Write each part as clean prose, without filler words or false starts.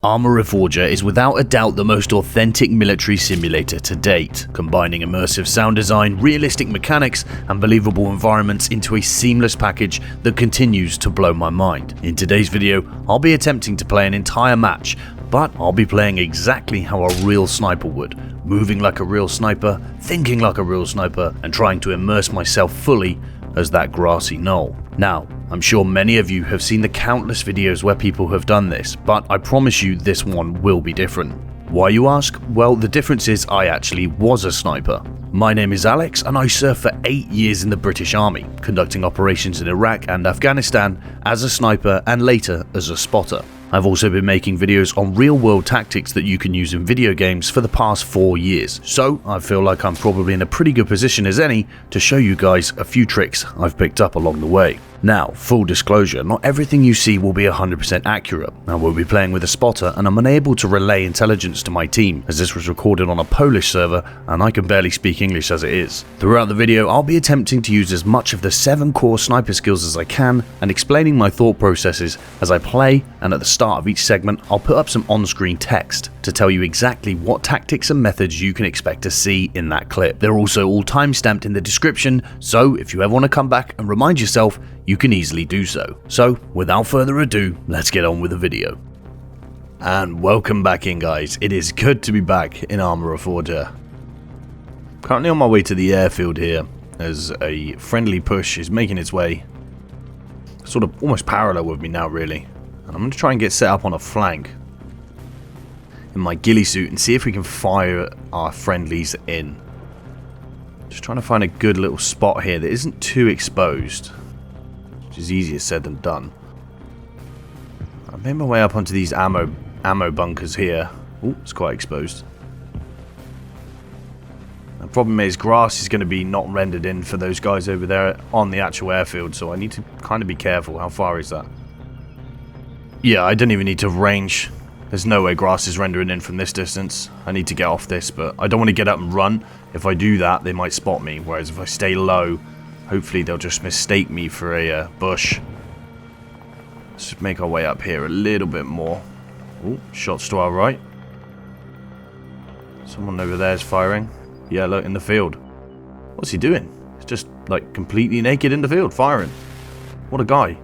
Arma Reforger is without a doubt the most authentic military simulator to date, combining immersive sound design, realistic mechanics, and believable environments into a seamless package that continues to blow my mind. In today's video, I'll be attempting to play an entire match, but I'll be playing exactly how a real sniper would, moving like a real sniper, thinking like a real sniper, and trying to immerse myself fully as that grassy knoll. Now, I'm sure many of you have seen the countless videos where people have done this, but I promise you this one will be different. Why, you ask? Well, the difference is I actually was a sniper. My name is Alex and I served for 8 years in the British Army, conducting operations in Iraq and Afghanistan as a sniper and later as a spotter. I've also been making videos on real-world tactics that you can use in video games for the past 4 years, so I feel like I'm probably in a pretty good position as any to show you guys a few tricks I've picked up along the way. Now, full disclosure, not everything you see will be 100% accurate. I will be playing with a spotter and I'm unable to relay intelligence to my team, as this was recorded on a Polish server and I can barely speak English as it is. Throughout the video, I'll be attempting to use as much of the 7 core sniper skills as I can and explaining my thought processes as I play, and at the start of each segment I'll put up some on-screen text to tell you exactly what tactics and methods you can expect to see in that clip. They're also all time-stamped in the description, so if you ever want to come back and remind yourself, you can easily do so. So, without further ado, let's get on with the video. And welcome back in, guys. It is good to be back in Arma Reforger. Currently on my way to the airfield here, as a friendly push is making its way sort of almost parallel with me now, really. And I'm going to try and get set up on a flank in my ghillie suit and see if we can fire our friendlies in. Just trying to find a good little spot here that isn't too exposed, which is easier said than done. I've made my way up onto these ammo bunkers here. Oh, it's quite exposed. The problem is grass is going to be not rendered in for those guys over there on the actual airfield, so I need to kind of be careful. How far is that? Yeah, I don't even need to range. There's no way grass is rendering in from this distance. I need to get off this, but I don't want to get up and run. If I do that, they might spot me, whereas if I stay low, hopefully they'll just mistake me for a bush. Let's just make our way up here a little bit more. Oh, shots to our right. Someone over there is firing. Yeah, look, in the field. What's he doing? He's just, like, completely naked in the field, firing. What a guy.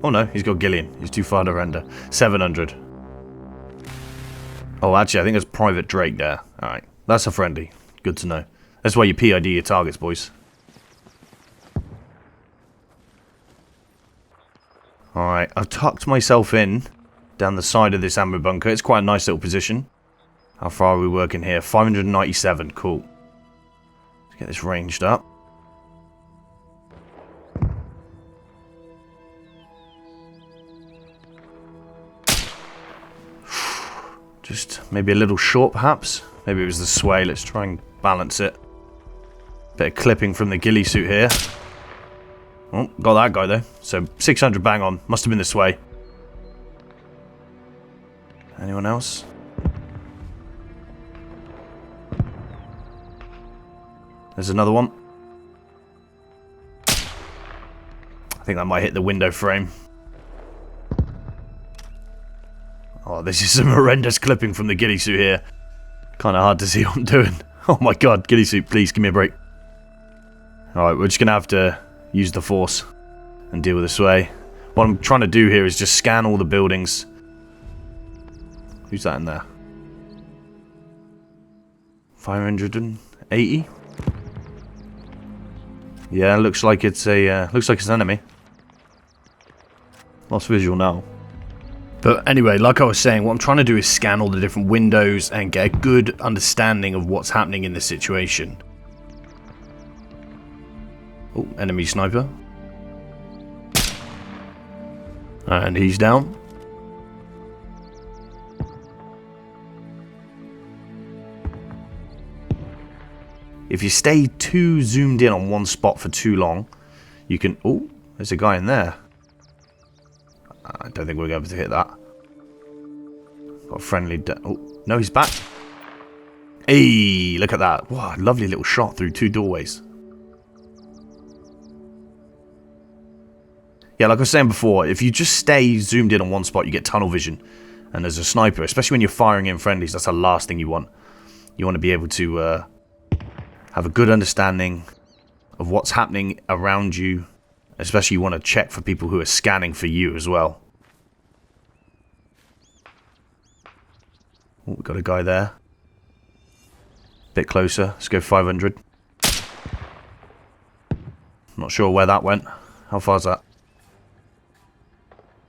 Oh no, he's got Gillian. He's too far to render. 700. Oh, actually, I think there's Private Drake there. Alright, that's a friendly. Good to know. That's why you PID your targets, boys. Alright, I've tucked myself in down the side of this ammo bunker. It's quite a nice little position. How far are we working here? 597. Cool. Let's get this ranged up. Just maybe a little short, perhaps. Maybe it was the sway. Let's try and balance it. Bit of clipping from the ghillie suit here. Oh, got that guy though. So 600 bang on. Must have been the sway. Anyone else? There's another one. I think that might hit the window frame. Oh, this is some horrendous clipping from the ghillie suit here. Kind of hard to see what I'm doing. Oh my god, ghillie suit, please give me a break. Alright, we're just going to have to use the force and deal with the sway. What I'm trying to do here is just scan all the buildings. Who's that in there? 580? Yeah, looks like it's an enemy. Lost visual now. But anyway, like I was saying, what I'm trying to do is scan all the different windows and get a good understanding of what's happening in this situation. Oh, enemy sniper. And he's down. If you stay too zoomed in on one spot for too long, you can... Oh, there's a guy in there. I don't think we're going to be able to hit that. Got a friendly... Oh, no, he's back. Hey, look at that. Wow, lovely little shot through 2 doorways. Yeah, like I was saying before, if you just stay zoomed in on one spot, you get tunnel vision. And as a sniper, especially when you're firing in friendlies, that's the last thing you want. You want to be able to have a good understanding of what's happening around you. Especially you want to check for people who are scanning for you as well. Oh, we've got a guy there. Bit closer. Let's go 500. Not sure where that went. How far's that?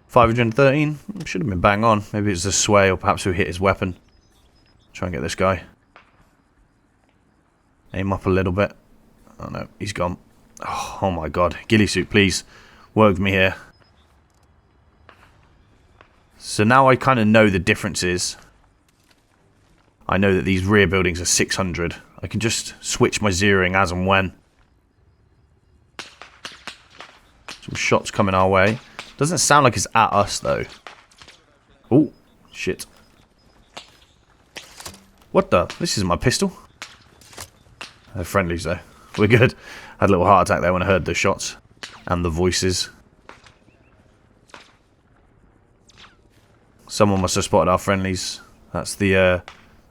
513? Should have been bang on. Maybe it's a sway, or perhaps we hit his weapon. Try and get this guy. Aim up a little bit. Oh no, he's gone. Oh my god. Ghillie suit, please. Work with me here. So now I kind of know the differences. I know that these rear buildings are 600. I can just switch my zeroing as and when. Some shots coming our way. Doesn't sound like it's at us, though. Oh, shit. What the? This is my pistol. They're friendlies, though. We're good. Had a little heart attack there when I heard the shots. And the voices. Someone must have spotted our friendlies. That's the,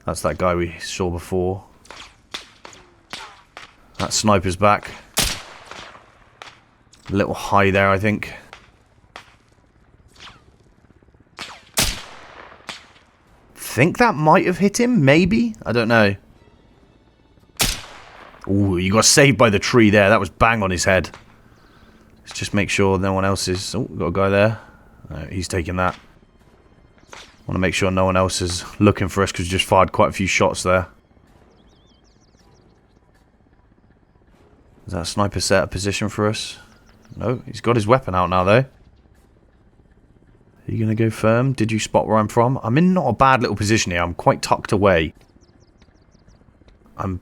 that's that guy we saw before. That sniper's back. A little high there, I think. Think that might have hit him, maybe? I don't know. Ooh, you got saved by the tree there. That was bang on his head. Let's just make sure no one else is... Oh, we've got a guy there. He's taking that. Want to make sure no one else is looking for us because we just fired quite a few shots there. Is that sniper set a position for us? No, he's got his weapon out now though. Are you going to go firm? Did you spot where I'm from? I'm in not a bad little position here. I'm quite tucked away.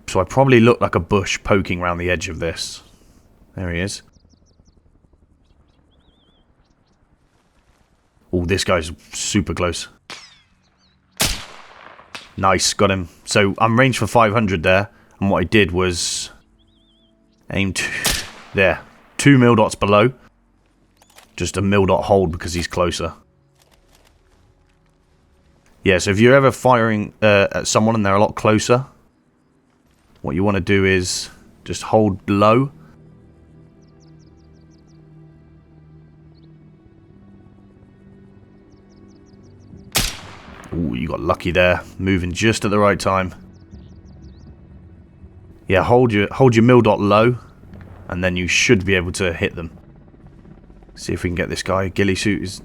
So I probably look like a bush poking around the edge of this. There he is. Oh, this guy's super close. Nice, got him. So I'm ranged for 500 there. And what I did was aim there. 2 mil dots below. Just a mil dot hold because he's closer. Yeah, so if you're ever firing at someone and they're a lot closer, what you want to do is just hold low. Ooh, you got lucky there. Moving just at the right time. Yeah, hold your mil dot low, and then you should be able to hit them. See if we can get this guy. Ghillie suit is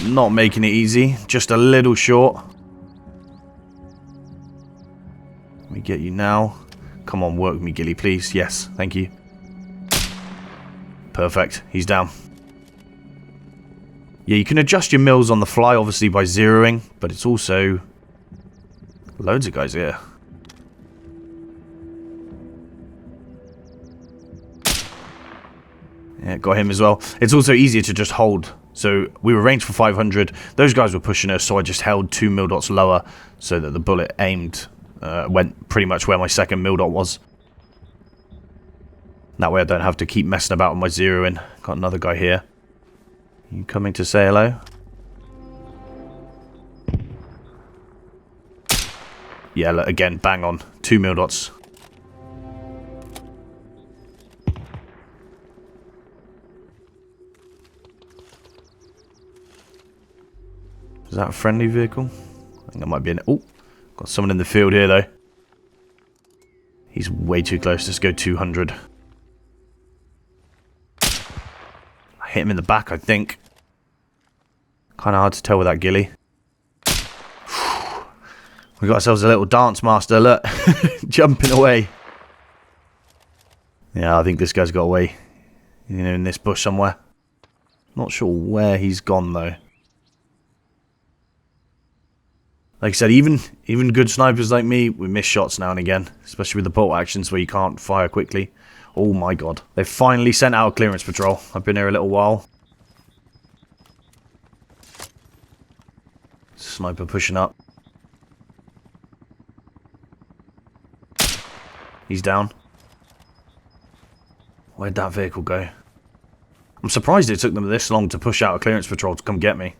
not making it easy. Just a little short. Let me get you now. Come on, work with me, Ghillie, please. Yes, thank you. Perfect. He's down. Yeah, you can adjust your mils on the fly, obviously, by zeroing, but it's also loads of guys here. Yeah, got him as well. It's also easier to just hold. So we were ranged for 500. Those guys were pushing us, so I just held 2 mil dots lower so that the bullet aimed, went pretty much where my second mil dot was. That way I don't have to keep messing about with my zeroing. Got another guy here. You coming to say hello? Yeah, look, again, bang on. 2 mil dots. Is that a friendly vehicle? I think that might be an... Oh, got someone in the field here, though. He's way too close. Let's go 200. I hit him in the back, I think. Kind of hard to tell with that ghillie. We got ourselves a little dance master, look. Jumping away. Yeah, I think this guy's got away. You know, in this bush somewhere. Not sure where he's gone, though. Like I said, even good snipers like me, we miss shots now and again. Especially with the bolt actions where you can't fire quickly. Oh my god. They've finally sent out a clearance patrol. I've been here a little while. Sniper pushing up. He's down. Where'd that vehicle go? I'm surprised it took them this long to push out a clearance patrol to come get me.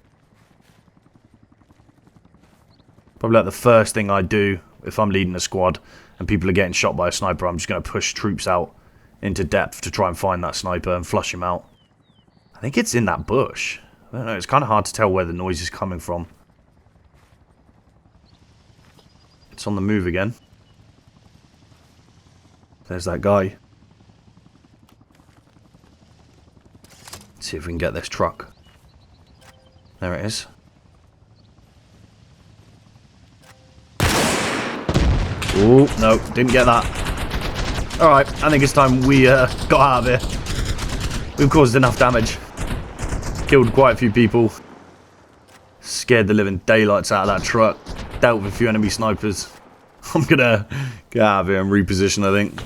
Probably like the first thing I do if I'm leading a squad and people are getting shot by a sniper. I'm just going to push troops out into depth to try and find that sniper and flush him out. I think it's in that bush. I don't know, it's kind of hard to tell where the noise is coming from. It's on the move again. There's that guy. Let's see if we can get this truck. There it is. Oh, no, didn't get that. Alright, I think it's time we got out of here. We've caused enough damage. Killed quite a few people. Scared the living daylights out of that truck. Dealt with a few enemy snipers. I'm gonna get out of here and reposition, I think.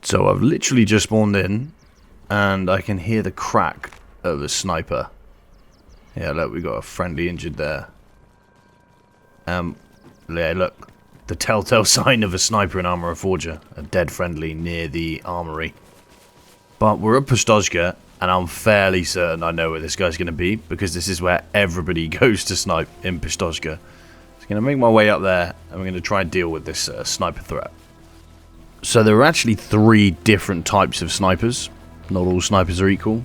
So I've literally just spawned in, and I can hear the crack of a sniper. Yeah, look, we got a friendly injured there. Yeah, look, the telltale sign of a sniper in Arma Reforger, a dead friendly near the armory. But we're at Pustoshka, and I'm fairly certain I know where this guy's going to be, because this is where everybody goes to snipe in Pustoshka. So I'm going to make my way up there, and we're going to try and deal with this sniper threat. So there are actually 3 different types of snipers. Not all snipers are equal.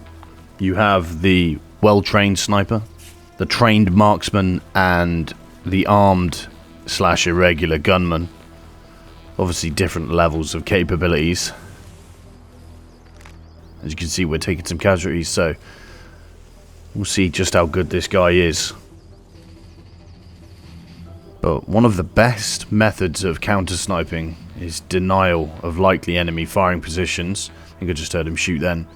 You have the well-trained sniper, the trained marksman, and the armed / irregular gunman. Obviously different levels of capabilities. As you can see, we're taking some casualties, so we'll see just how good this guy is. But one of the best methods of counter-sniping is denial of likely enemy firing positions. I think I just heard him shoot then.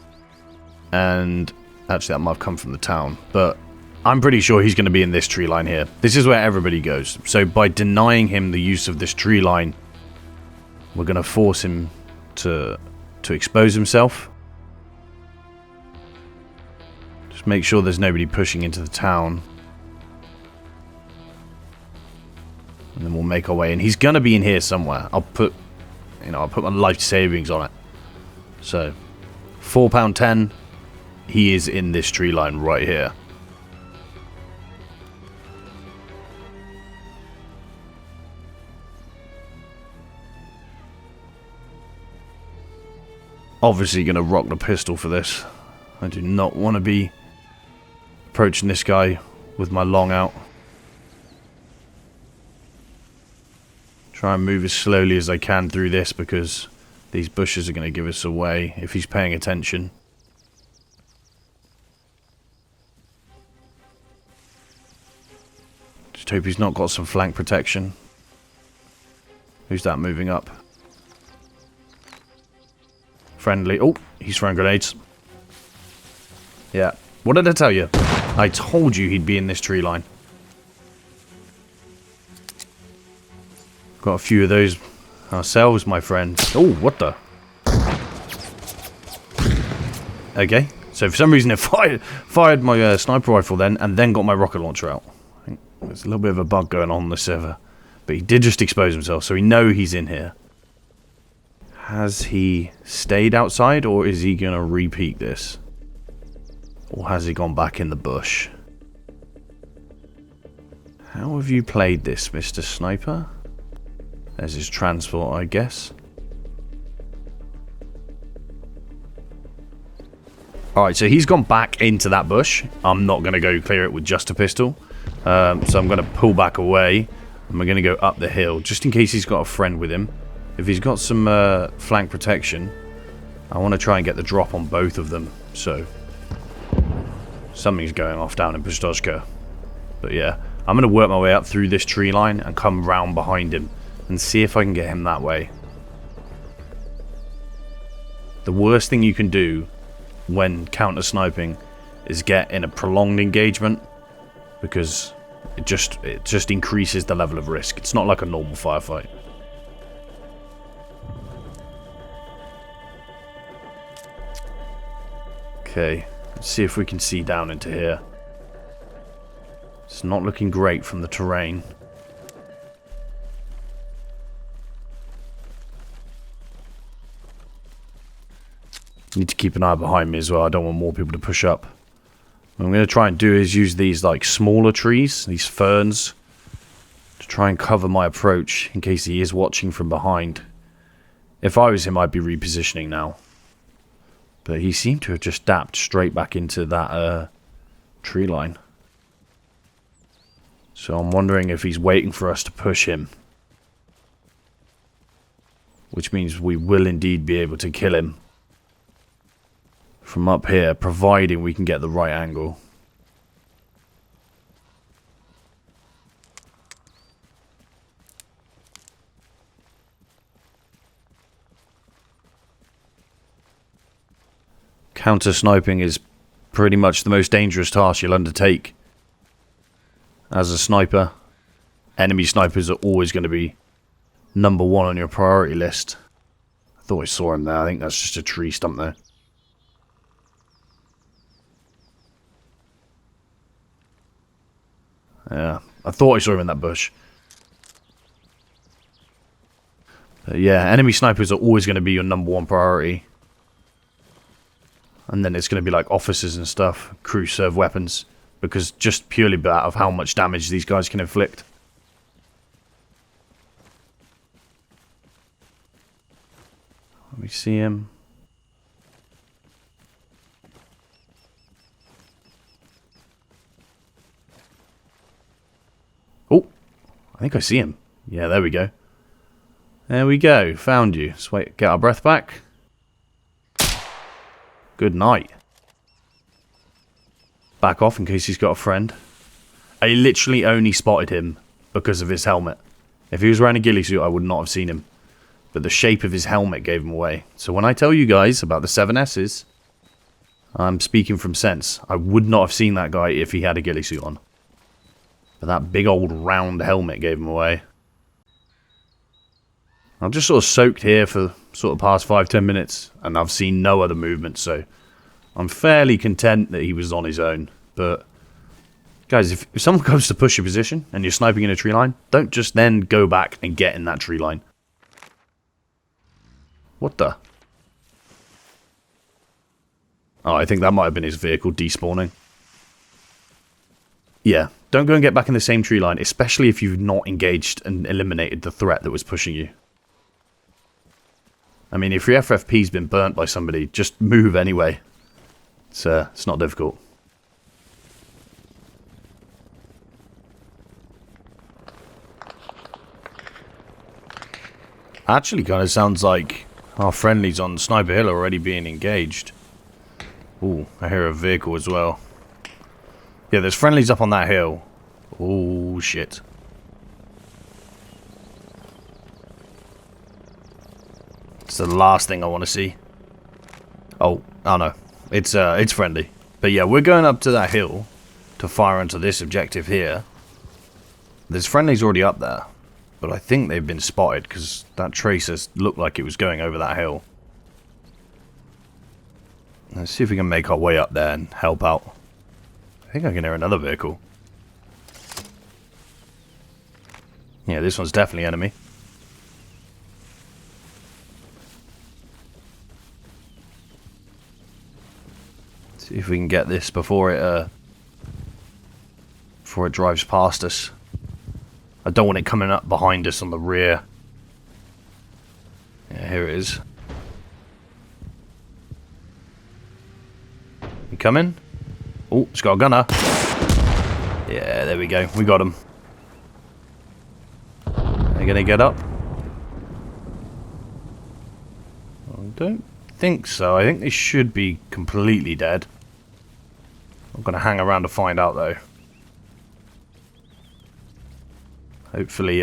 And actually that might have come from the town, but I'm pretty sure he's going to be in this tree line here. This is where everybody goes. So by denying him the use of this tree line, we're going to force him to expose himself. Just make sure there's nobody pushing into the town. And then we'll make our way in. He's going to be in here somewhere. I'll put my life savings on it. So, £4.10. He is in this tree line right here. Obviously going to rock the pistol for this. I do not want to be approaching this guy with my long out. Try and move as slowly as I can through this, because these bushes are going to give us away if he's paying attention. Just hope he's not got some flank protection. Who's that moving up? Friendly. Oh, he's throwing grenades. Yeah. What did I tell you? I told you he'd be in this tree line. Got a few of those ourselves, my friends. Oh, what the? Okay. So for some reason it fired my sniper rifle then, and then got my rocket launcher out. I think there's a little bit of a bug going on the server. But he did just expose himself, so we know he's in here. Has he stayed outside, or is he going to repeat this? Or has he gone back in the bush? How have you played this, Mr. Sniper? There's his transport, I guess. Alright, so he's gone back into that bush. I'm not going to go clear it with just a pistol. So I'm going to pull back away. And we're going to go up the hill, just in case he's got a friend with him. If he's got some flank protection, I want to try and get the drop on both of them. So, something's going off down in Pustoshka. But yeah, I'm going to work my way up through this tree line and come round behind him and see if I can get him that way. The worst thing you can do when counter-sniping is get in a prolonged engagement, because it just increases the level of risk. It's not like a normal firefight. Okay, let's see if we can see down into here. It's not looking great from the terrain. Need to keep an eye behind me as well. I don't want more people to push up. What I'm going to try and do is use these like smaller trees, these ferns, to try and cover my approach in case he is watching from behind. If I was him, I'd be repositioning now. But he seemed to have just dapped straight back into that tree line. So I'm wondering if he's waiting for us to push him. Which means we will indeed be able to kill him from up here, providing we can get the right angle. Counter-sniping is pretty much the most dangerous task you'll undertake. As a sniper, enemy snipers are always going to be number one on your priority list. I thought I saw him there. I think that's just a tree stump there. Yeah, I thought I saw him in that bush. But yeah, enemy snipers are always going to be your number one priority. And then it's going to be like officers and stuff, crew serve weapons. Because just purely out of how much damage these guys can inflict. Let me see him. Oh, I think I see him. Yeah, there we go. There we go. Found you. Let's wait, get our breath back. Good night. Back off in case he's got a friend. I literally only spotted him because of his helmet. If he was wearing a ghillie suit, I would not have seen him. But the shape of his helmet gave him away. So when I tell you guys about the 7Ss, I'm speaking from sense. I would not have seen that guy if he had a ghillie suit on. But that big old round helmet gave him away. I've just sort of soaked here for sort of past 5-10 minutes. And I've seen no other movement, so I'm fairly content that he was on his own. But guys, if someone comes to push your position and you're sniping in a tree line, don't just then go back and get in that tree line. What the? Oh, I think that might have been his vehicle despawning. Yeah, don't go and get back in the same tree line, especially if you've not engaged and eliminated the threat that was pushing you. I mean, if your FFP's been burnt by somebody, just move anyway. It's not difficult. Actually kind of sounds like our friendlies on Sniper Hill are already being engaged. Ooh, I hear a vehicle as well. Yeah, there's friendlies up on that hill. Oh shit. It's the last thing I want to see. Oh no. It's friendly. But yeah, we're going up to that hill to fire into this objective here. There's friendlies already up there. But I think they've been spotted because that tracer looked like it was going over that hill. Let's see if we can make our way up there and help out. I think I can hear another vehicle. Yeah, this one's definitely enemy. See if we can get this before it drives past us. I don't want it coming up behind us on the rear. Yeah, here it is. You coming? Oh, it's got a gunner. Yeah, there we go. We got him. Are they gonna get up? I don't think so. I think they should be completely dead. I'm gonna hang around to find out though. Hopefully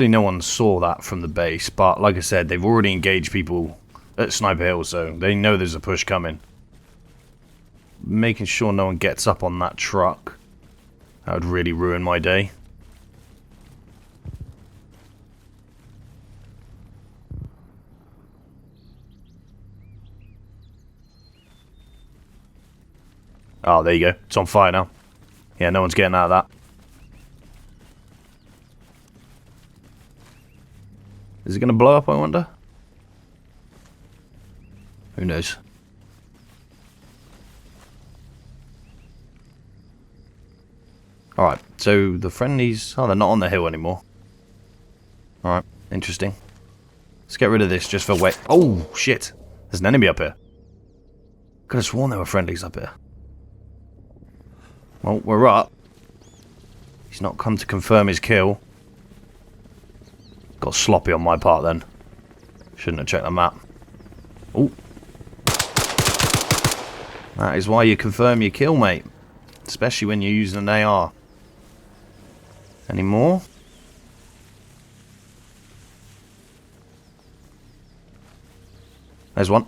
no one saw that from the base, but like I said, they've already engaged people at Sniper Hill, so they know there's a push coming. Making sure no one gets up on that truck. That would really ruin my day. Oh, there you go. It's on fire now. Yeah, no one's getting out of that. Is it going to blow up, I wonder? Who knows? Alright, so the friendlies... Oh, they're not on the hill anymore. Alright, interesting. Let's get rid of this just for wet... Oh, shit! There's an enemy up here. Could have sworn there were friendlies up here. Well, we're up. He's not come to confirm his kill. Got sloppy on my part then. Shouldn't have checked the map. Oh. That is why you confirm your kill, mate. Especially when you're using an AR. Any more? There's one.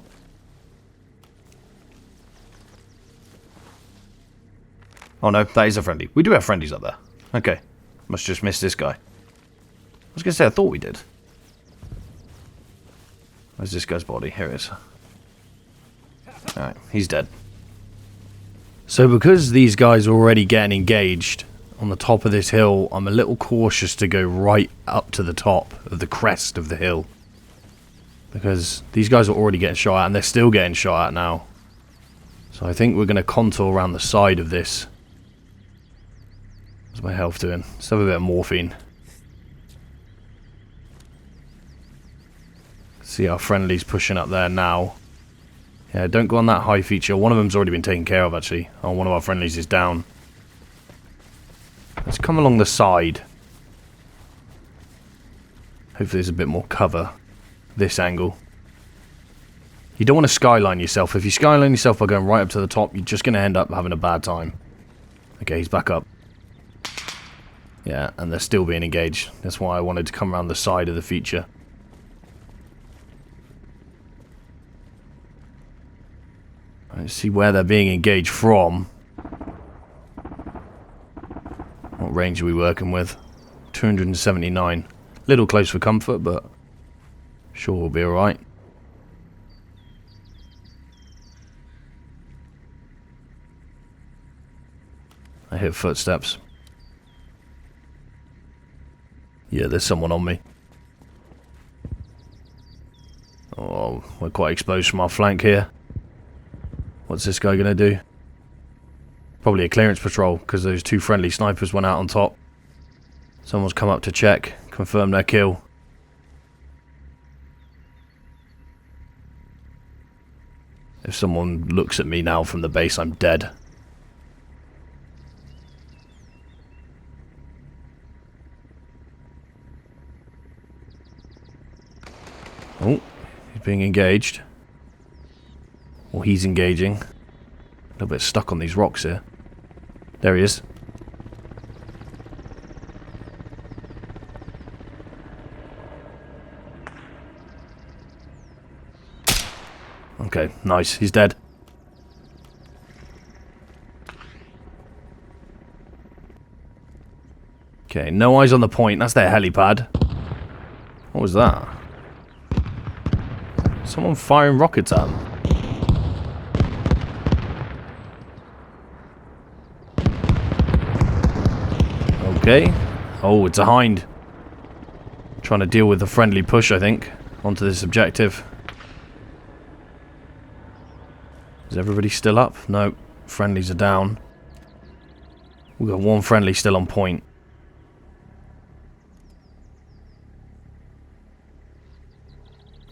Oh no, that is a friendly. We do have friendlies up there. Okay. Must just miss this guy. I was going to say, I thought we did. Where's this guy's body? Here it is. Alright, he's dead. So because these guys are already getting engaged on the top of this hill, I'm a little cautious to go right up to the top of the crest of the hill. Because these guys are already getting shot at, and they're still getting shot at now. So I think we're going to contour around the side of this. What's my health doing? Let's have a bit of morphine. See our friendlies pushing up there now. Yeah, don't go on that high feature. One of them's already been taken care of, actually. Oh, one of our friendlies is down. Let's come along the side. Hopefully there's a bit more cover. This angle. You don't want to skyline yourself. If you skyline yourself by going right up to the top, you're just going to end up having a bad time. Okay, he's back up. Yeah, and they're still being engaged. That's why I wanted to come around the side of the feature. Let's see where they're being engaged from. What range are we working with? 279. Little close for comfort, but sure we'll be alright. I hear footsteps. Yeah, there's someone on me. Oh, we're quite exposed from our flank here. What's this guy going to do? Probably a clearance patrol, because those two friendly snipers went out on top. Someone's come up to check, confirm their kill. If someone looks at me now from the base, I'm dead. Oh, he's being engaged. Or he's engaging. A little bit stuck on these rocks here. There he is. Okay, nice. He's dead. Okay, no eyes on the point. That's their helipad. What was that? Someone firing rockets at them. Okay. Oh, it's a hind. Trying to deal with the friendly push, I think, onto this objective. Is everybody still up? No. Friendlies are down. We've got one friendly still on point.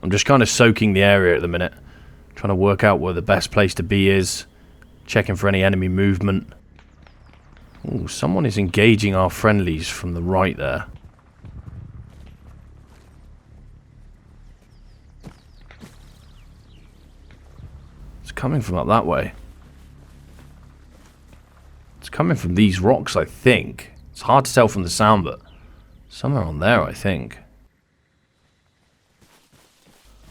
I'm just kind of soaking the area at the minute. Trying to work out where the best place to be is. Checking for any enemy movement. Ooh, someone is engaging our friendlies from the right there. It's coming from up that way. It's coming from these rocks, I think. It's hard to tell from the sound, but somewhere on there, I think.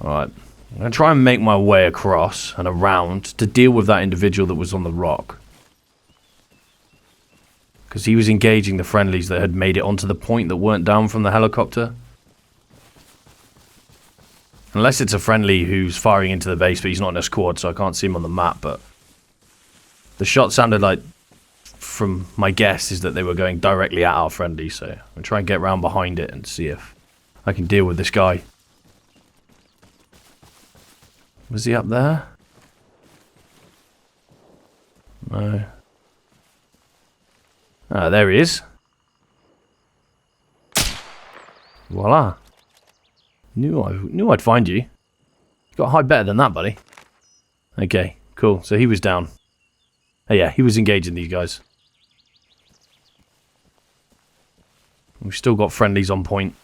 Alright, I'm going to try and make my way across and around to deal with that individual that was on the rock. Because he was engaging the friendlies that had made it onto the point that weren't down from the helicopter. Unless it's a friendly who's firing into the base, but he's not in a squad, so I can't see him on the map, but the shot sounded like, from my guess, is that they were going directly at our friendly, so I'm going to try and get around behind it and see if I can deal with this guy. Was he up there? No. Ah, there he is. Voila. Knew I'd find you. You got high better than that, buddy. Okay, cool. So he was down. Oh yeah, he was engaging these guys. We've still got friendlies on point.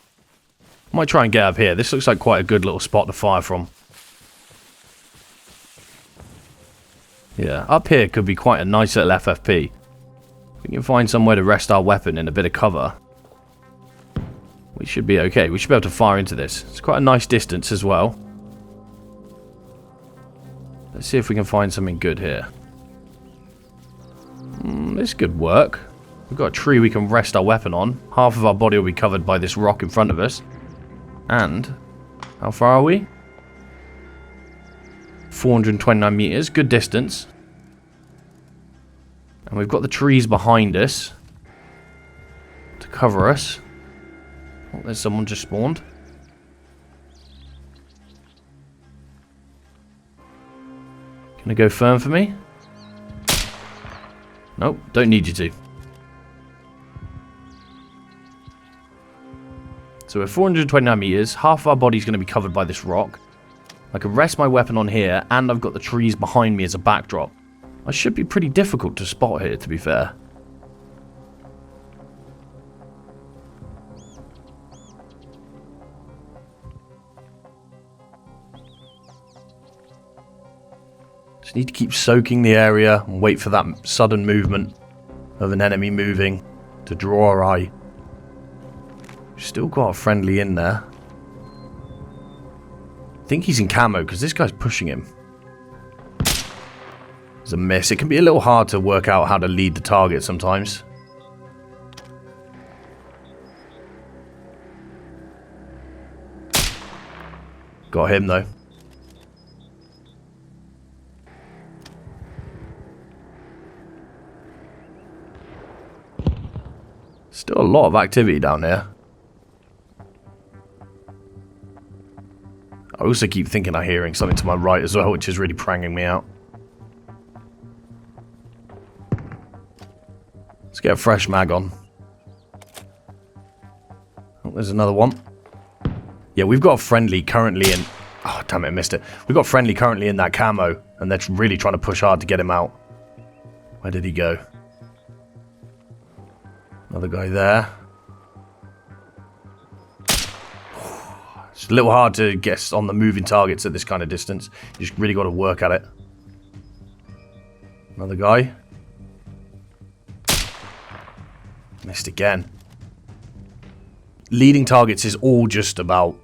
Might try and get up here. This looks like quite a good little spot to fire from. Yeah, up here could be quite a nice little FFP. If we can find somewhere to rest our weapon in a bit of cover, we should be okay. We should be able to fire into this. It's quite a nice distance as well. Let's see if we can find something good here. This could work. We've got a tree we can rest our weapon on. Half of our body will be covered by this rock in front of us. And how far are we? 429 meters. Good distance. And we've got the trees behind us to cover us. Oh, there's someone just spawned. Gonna go firm for me? Nope, don't need you to. So we're 429 meters. Half of our body's going to be covered by this rock. I can rest my weapon on here, and I've got the trees behind me as a backdrop. I should be pretty difficult to spot here, to be fair. Just need to keep soaking the area and wait for that sudden movement of an enemy moving to draw our eye. Still got a friendly in there. I think he's in camo because this guy's pushing him. It's a miss. It can be a little hard to work out how to lead the target sometimes. Got him though. Still a lot of activity down here. I also keep thinking I'm hearing something to my right as well, which is really pranging me out. Let's get a fresh mag on. Oh, there's another one. Yeah, we've got a friendly currently in... Oh, damn it, I missed it. We've got a friendly currently in that camo, and they're really trying to push hard to get him out. Where did he go? Another guy there. It's a little hard to guess on the moving targets at this kind of distance. You just really got to work at it. Another guy. Missed again. Leading targets is all just about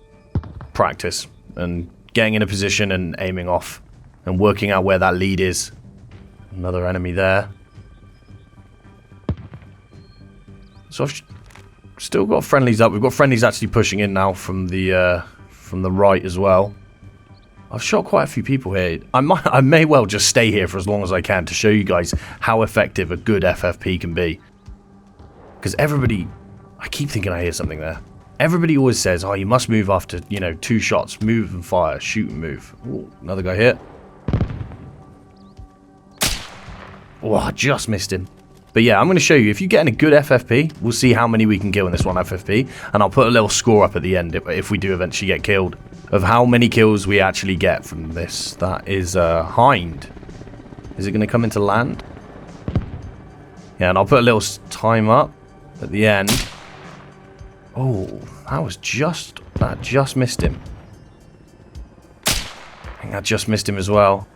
practice and getting in a position and aiming off and working out where that lead is. Another enemy there. So I've still got friendlies up. We've got friendlies actually pushing in now from the right as well. I've shot quite a few people here. I may well just stay here for as long as I can to show you guys how effective a good FFP can be. Because everybody... I keep thinking I hear something there. Everybody always says, oh, you must move after, 2 shots. Move and fire. Shoot and move. Ooh, another guy here. Oh, I just missed him. But yeah, I'm going to show you, if you get in a good FFP, we'll see how many we can kill in this one FFP, and I'll put a little score up at the end if we do eventually get killed, of how many kills we actually get from this. That is Hind. Is it going to come into land? Yeah, and I'll put a little time up at the end. Oh, that just missed him. I think that just missed him as well.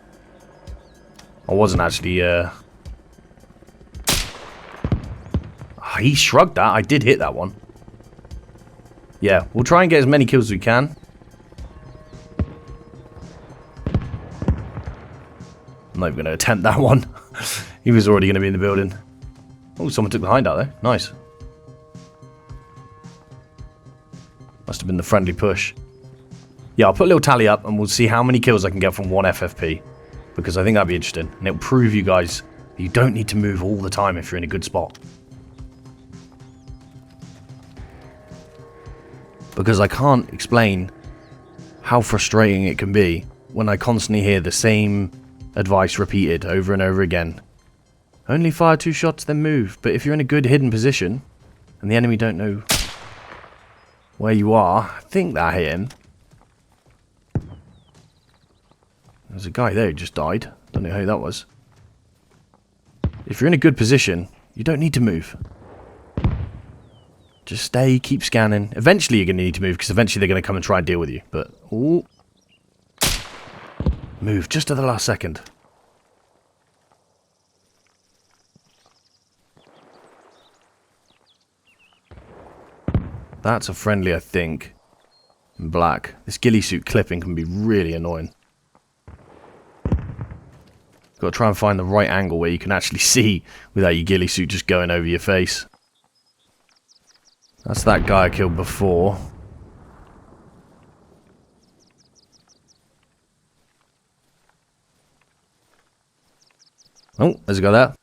I wasn't actually... He shrugged that. I did hit that one. Yeah, we'll try and get as many kills as we can. I'm not even going to attempt that one. He was already going to be in the building. Oh, someone took the hind out there. Nice. Must have been the friendly push. Yeah, I'll put a little tally up and we'll see how many kills I can get from one FFP. Because I think that'd be interesting. And it'll prove you guys you don't need to move all the time if you're in a good spot. Because I can't explain how frustrating it can be when I constantly hear the same advice repeated over and over again. Only fire 2 shots, then move. But if you're in a good hidden position, and the enemy don't know where you are, I think that hit him. There's a guy there who just died. Don't know who that was. If you're in a good position, you don't need to move. Just stay, keep scanning. Eventually you're going to need to move, because eventually they're going to come and try and deal with you. But, ooh. Move just at the last second. That's a friendly, I think. In black. This ghillie suit clipping can be really annoying. Got to try and find the right angle where you can actually see without your ghillie suit just going over your face. That's that guy I killed before. Oh, there's a guy there.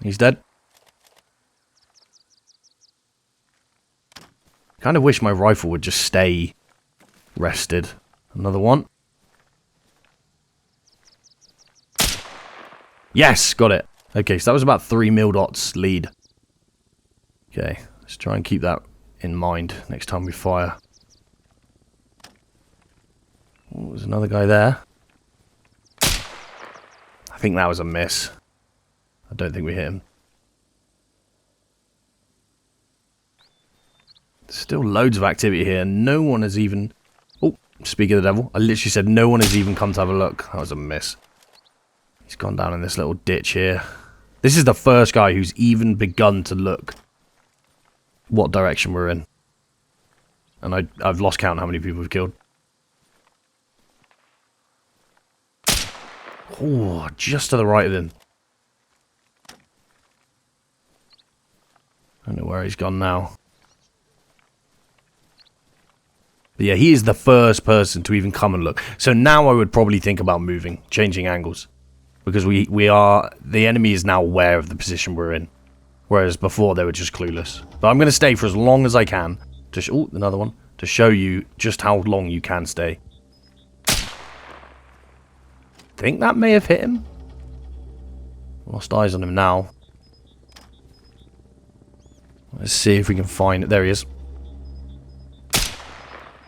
He's dead. Kind of wish my rifle would just stay rested. Another one. Yes, got it. Okay, so that was about 3 mil dots lead. Okay, let's try and keep that in mind next time we fire. Oh, there's another guy there. I think that was a miss. I don't think we hit him. There's still loads of activity here. No one has even... Oh, speak of the devil. I literally said no one has even come to have a look. That was a miss. He's gone down in this little ditch here. This is the first guy who's even begun to look what direction we're in. And I've lost count how many people we've killed. Oh, just to the right of him. I don't know where he's gone now. But yeah, he is the first person to even come and look. So now I would probably think about moving, changing angles. Because the enemy is now aware of the position we're in. Whereas before they were just clueless. But I'm going to stay for as long as I can. Oh, another one. To show you just how long you can stay. Think that may have hit him. Lost eyes on him now. Let's see if we can find it. There he is.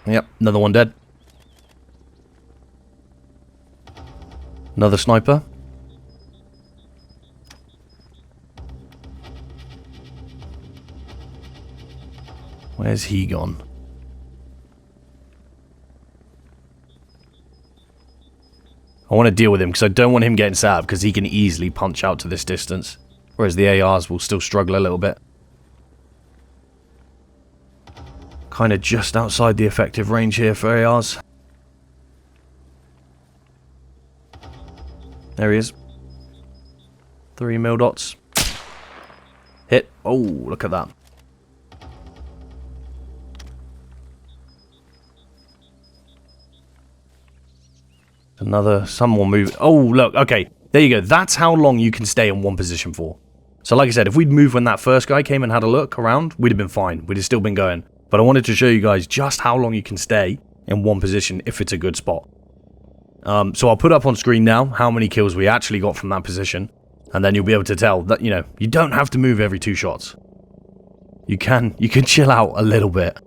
Yep, another one dead. Another sniper. Where's he gone? I want to deal with him because I don't want him getting set up because he can easily punch out to this distance. Whereas the ARs will still struggle a little bit. Kind of just outside the effective range here for ARs. There he is. 3 mil dots. Hit. Oh, look at that. Some more move. Oh, look. Okay. There you go. That's how long you can stay in one position for. So like I said, if we'd moved when that first guy came and had a look around, we'd have been fine. We'd have still been going. But I wanted to show you guys just how long you can stay in one position if it's a good spot. So I'll put up on screen now how many kills we actually got from that position. And then you'll be able to tell that, you know, you don't have to move every 2 shots. You can chill out a little bit.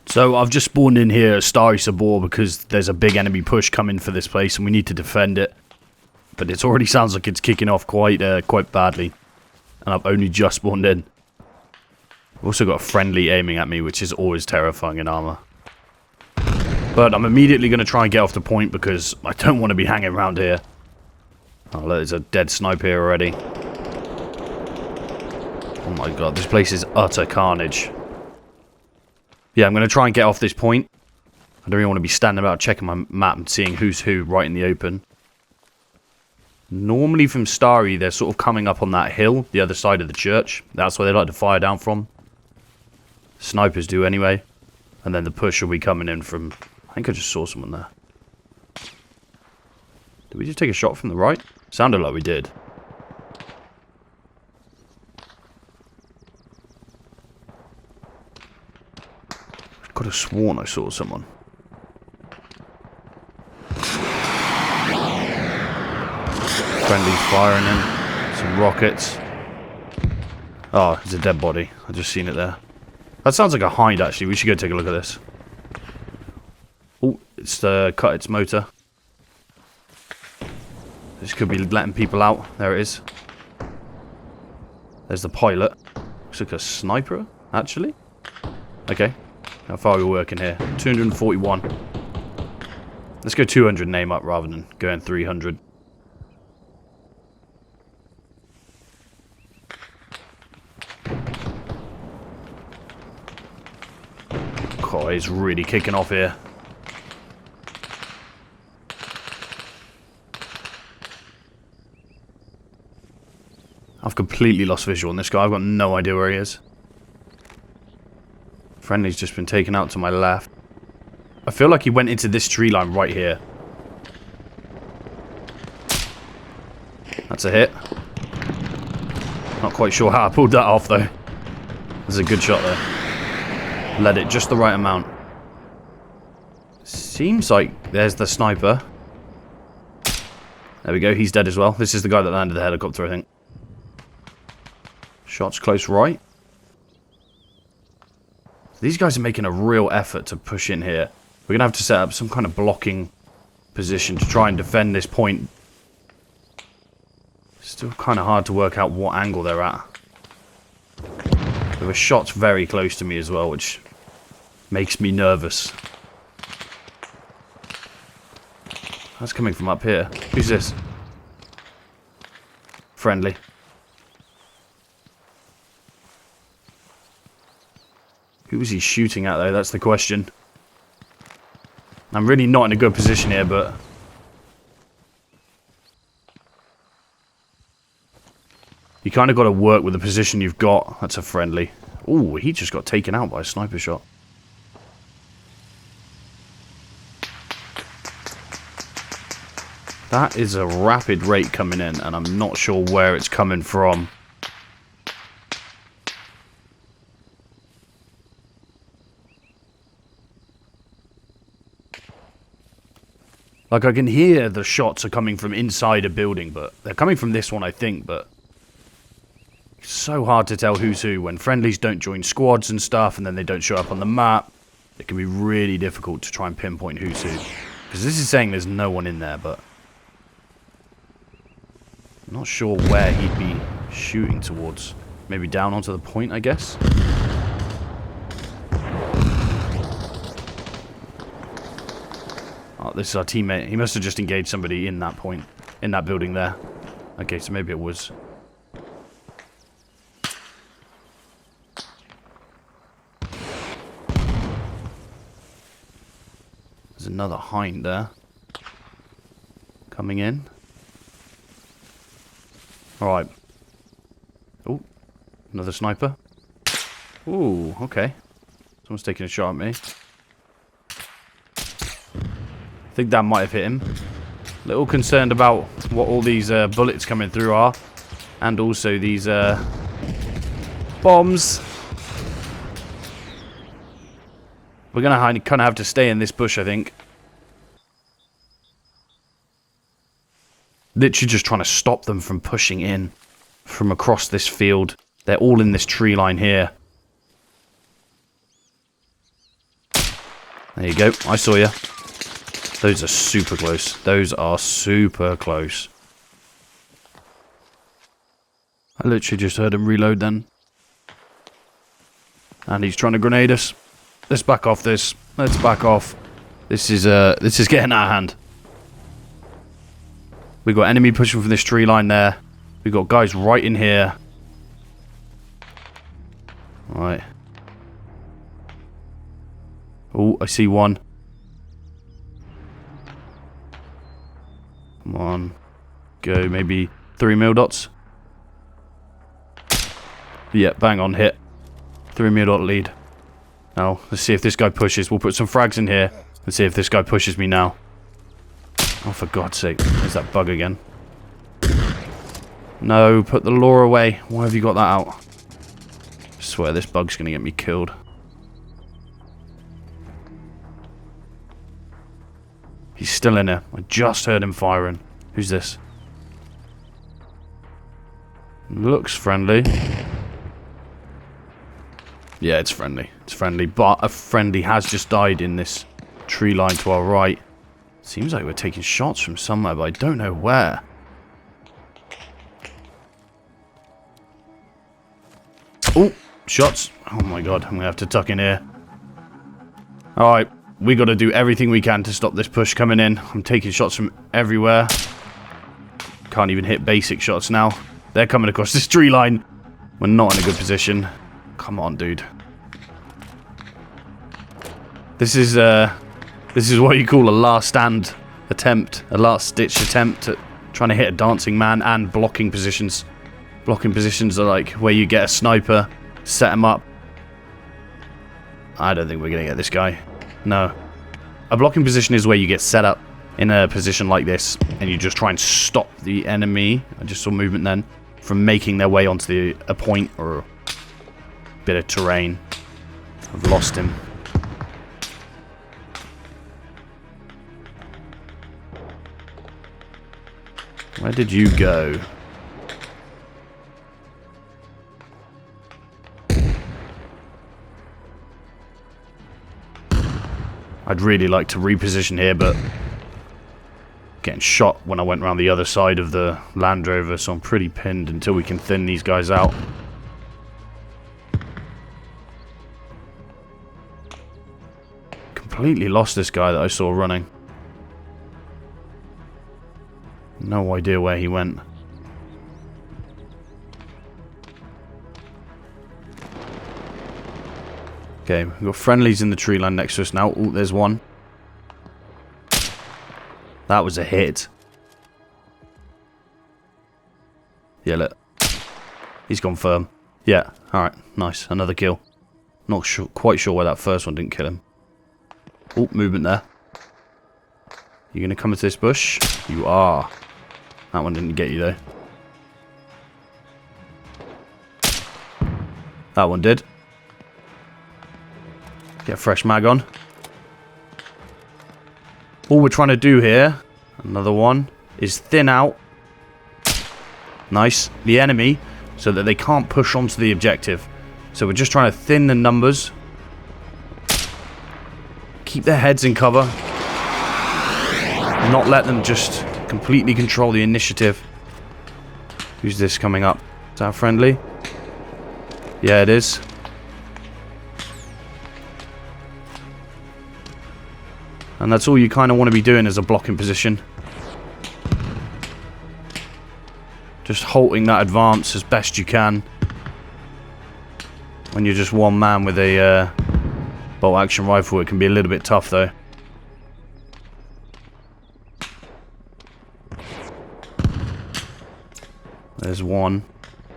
So I've just spawned in here at Starry Sobor because there's a big enemy push coming for this place and we need to defend it. But it already sounds like it's kicking off quite badly. And I've only just spawned in. I've also got a friendly aiming at me, which is always terrifying in Arma. But I'm immediately going to try and get off the point because I don't want to be hanging around here. Oh, look, there's a dead sniper here already. Oh my god, this place is utter carnage. Yeah, I'm going to try and get off this point. I don't really want to be standing about checking my map and seeing who's who right in the open. Normally from Starry, they're sort of coming up on that hill, the other side of the church. That's where they like to fire down from. Snipers do anyway. And then the push will be coming in from... I think I just saw someone there. Did we just take a shot from the right? Sounded like we did. I could have sworn I saw someone. Friendly's firing in. Some rockets. Oh, it's a dead body. I just seen it there. That sounds like a hind, actually. We should go take a look at this. Oh, it's cut its motor. This could be letting people out. There it is. There's the pilot. Looks like a sniper, actually. Okay. How far are we working here? 241. Let's go 200 and aim up rather than going 300. Oh, he's really kicking off here. I've completely lost visual on this guy. I've got no idea where he is. Friendly's just been taken out to my left. I feel like he went into this tree line right here. That's a hit. Not quite sure how I pulled that off though. There's a good shot there. Led it just the right amount. Seems like there's the sniper. There we go, he's dead as well. This is the guy that landed the helicopter, I think. Shots close right. These guys are making a real effort to push in here. We're going to have to set up some kind of blocking position to try and defend this point. Still kind of hard to work out what angle they're at. There were shots very close to me as well, which makes me nervous. That's coming from up here. Who's this? Friendly. Who was he shooting at though? That's the question. I'm really not in a good position here, but... you kind of got to work with the position you've got. That's a friendly. Ooh, he just got taken out by a sniper shot. That is a rapid rate coming in, and I'm not sure where it's coming from. Like, I can hear the shots are coming from inside a building, but they're coming from this one, I think, but... it's so hard to tell who's who when friendlies don't join squads and stuff, and then they don't show up on the map. It can be really difficult to try and pinpoint who's who. Because this is saying there's no one in there, but... I'm not sure where he'd be shooting towards. Maybe down onto the point, I guess? Oh, this is our teammate. He must have just engaged somebody in that point. In that building there. Okay, so maybe it was... there's another hind there. Coming in. Alright. Oh, another sniper. Ooh, okay. Someone's taking a shot at me. I think that might have hit him. A little concerned about what all these bullets coming through are. And also these bombs. We're going to kind of have to stay in this bush, I think. Literally just trying to stop them from pushing in from across this field. They're all in this tree line here. There you go. I saw you. Those are super close. Those are super close. I literally just heard him reload then. And he's trying to grenade us. Let's back off this. Let's back off. This is getting out of hand. We've got enemy pushing from this tree line there. We've got guys right in here. Right. Oh, I see one. Come on. Go, maybe 3 mil dots. Yeah, bang on, hit. 3 mil dot lead. Now, let's see if this guy pushes. We'll put some frags in here. Let's see if this guy pushes me now. Oh, for God's sake. There's that bug again. No, put the lure away. Why have you got that out? I swear this bug's going to get me killed. He's still in there. I just heard him firing. Who's this? Looks friendly. Yeah, it's friendly. It's friendly, but a friendly has just died in this tree line to our right. Seems like we're taking shots from somewhere, but I don't know where. Oh, shots. Oh my god, I'm going to have to tuck in here. Alright, we got to do everything we can to stop this push coming in. I'm taking shots from everywhere. Can't even hit basic shots now. They're coming across this tree line. We're not in a good position. Come on, dude. This is what you call a last stand attempt. A last ditch attempt at trying to hit a dancing man and blocking positions. Blocking positions are like where you get a sniper, set him up. I don't think we're going to get this guy. No. A blocking position is where you get set up in a position like this and you just try and stop the enemy. I just saw movement then. From making their way onto a point or a bit of terrain. I've lost him. Where did you go? I'd really like to reposition here, but getting shot when I went around the other side of the Land Rover, so I'm pretty pinned until we can thin these guys out. Completely lost this guy that I saw running. No idea where he went. Okay, we've got friendlies in the tree line next to us now. Oh, there's one. That was a hit. Yeah, look. He's gone firm. Yeah, alright, nice. Another kill. Not sure, quite sure why that first one didn't kill him. Oh, movement there. You gonna come into this bush? You are. That one didn't get you though. That one did. Get a fresh mag on. All we're trying to do here, another one, is thin out. Nice. The enemy, so that they can't push onto the objective. So we're just trying to thin the numbers. Keep their heads in cover. Not let them just completely control the initiative. Who's this coming up? Is that friendly? Yeah, it is. And that's all you kind of want to be doing as a blocking position. Just halting that advance as best you can. When you're just one man with a bolt action rifle, it can be a little bit tough though. There's one.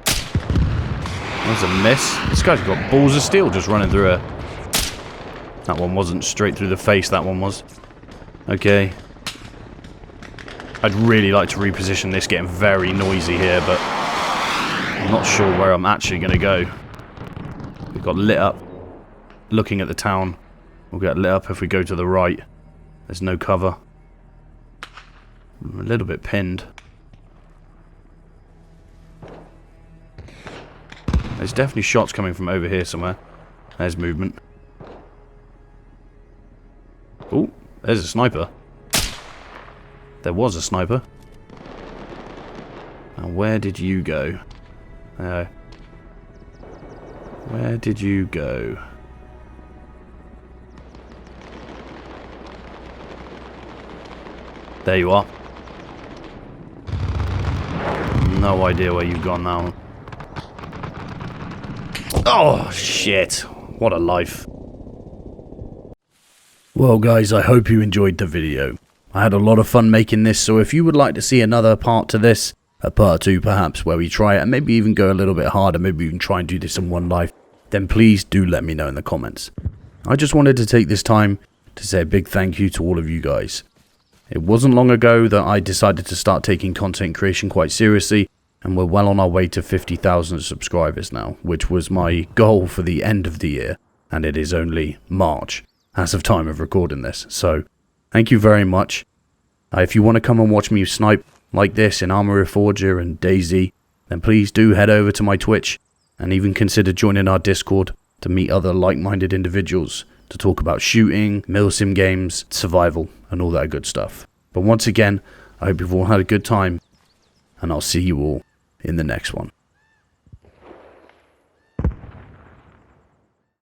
There's a miss. This guy's got balls of steel just running through her. That one wasn't straight through the face, that one was. Okay. I'd really like to reposition this, getting very noisy here, but I'm not sure where I'm actually going to go. We've got lit up. Looking at the town. We'll get lit up if we go to the right. There's no cover. I'm a little bit pinned. There's definitely shots coming from over here somewhere. There's movement. Oh, there's a sniper. There was a sniper. Now where did you go? Where did you go? There you are. No idea where you've gone now. Oh, shit. What a life. Well guys, I hope you enjoyed the video. I had a lot of fun making this, so if you would like to see another part to this, a part 2 perhaps, where we try it and maybe even go a little bit harder, maybe even try and do this in one life, then please do let me know in the comments. I just wanted to take this time to say a big thank you to all of you guys. It wasn't long ago that I decided to start taking content creation quite seriously, and we're well on our way to 50,000 subscribers now, which was my goal for the end of the year, and it is only March as of time of recording this, so thank you very much. If you want to come and watch me snipe like this in Arma Reforger and DayZ, then please do head over to my Twitch and even consider joining our Discord to meet other like-minded individuals to talk about shooting, milsim games, survival, and all that good stuff. But once again, I hope you've all had a good time, and I'll see you all in the next one.